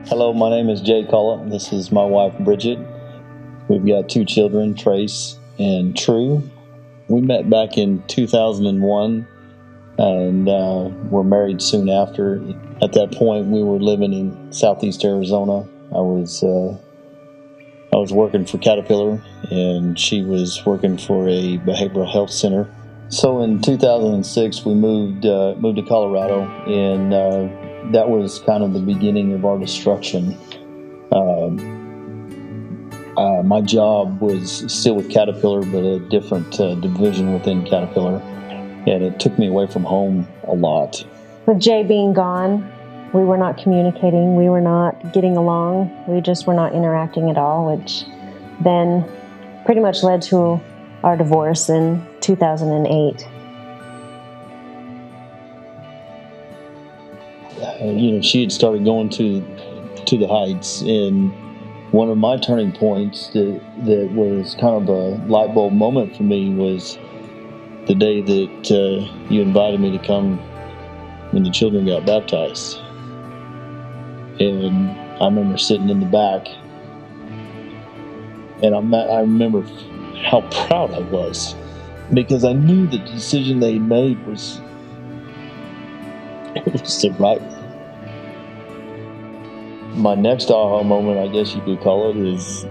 Hello, my name is Jay Collup. This is my wife, Bridget. We've got 2 children, Trace and True. We met back in 2001 and were married soon after. At that point, we were living in southeast Arizona. I was working for Caterpillar, and she was working for a behavioral health center. So in 2006, we moved to Colorado, and that was kind of the beginning of our destruction. My job was still with Caterpillar, but a different division within Caterpillar, and it took me away from home a lot. With Jay being gone, we were not communicating, we were not getting along, we just were not interacting at all, which then pretty much led to our divorce in 2008. She had started going to the heights, and one of my turning points that was kind of a light bulb moment for me was the day that you invited me to come when the children got baptized. And I remember sitting in the back, and I remember how proud I was, because I knew the decision they made was the right one. My next aha moment, I guess you could call it, is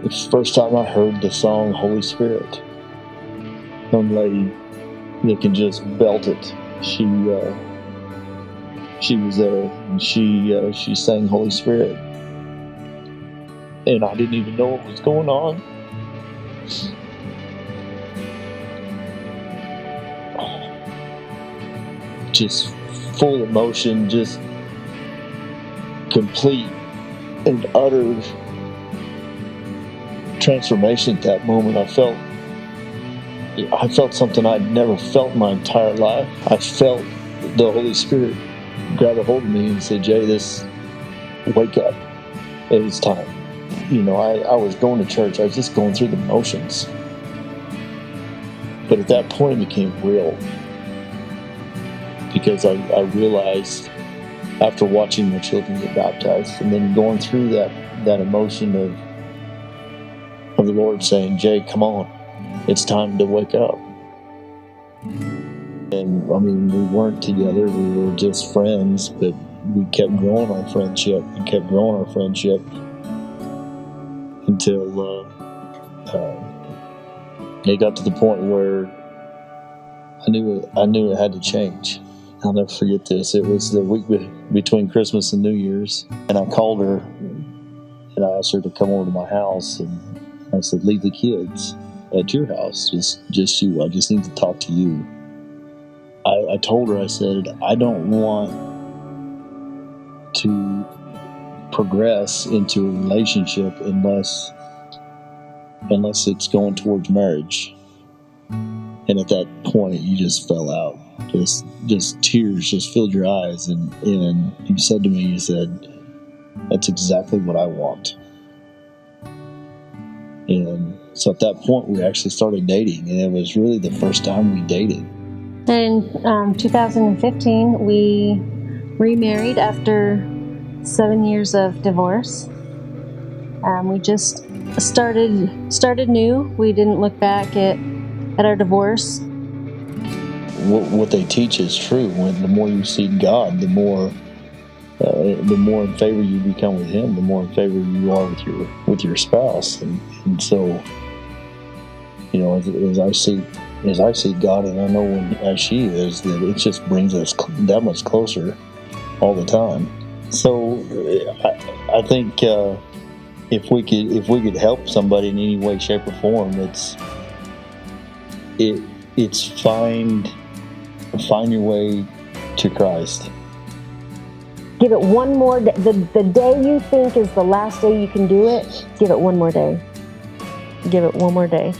the first time I heard the song Holy Spirit. Some lady that can just belt it. She was there, and she sang Holy Spirit, and I didn't even know what was going on. Just full emotion, just complete and utter transformation at that moment. I felt something I'd never felt in my entire life. I felt the Holy Spirit grab a hold of me and say, Jay, wake up. It was time. I was going to church. I was just going through the motions. But at that point, it became real. Because I realized, after watching my children get baptized and then going through that emotion of the Lord saying, Jay, come on, it's time to wake up. And we weren't together, we were just friends, but we kept growing our friendship until it got to the point where I knew it had to change. I'll never forget this. It was the week between Christmas and New Year's, and I called her and I asked her to come over to my house, and I said, leave the kids at your house, just you. I just need to talk to you. I told her, I said, I don't want to progress into a relationship unless it's going towards marriage. And at that point, you just fell out. Just tears just filled your eyes, and you said to me, you said, that's exactly what I want. And so at that point, we actually started dating, and it was really the first time we dated. In 2015, we remarried after 7 years of divorce. We just started new. We didn't look back at our divorce. What they teach is true. When the more you seek God, the more in favor you become with Him, the more in favor you are with your spouse. And so, as I see God, and I know as she is, that it just brings us that much closer all the time. So I think if we could help somebody in any way, shape, or form, it's find your way to Christ. Give it one more day. The day you think is the last day you can do it, give it one more day. Give it one more day.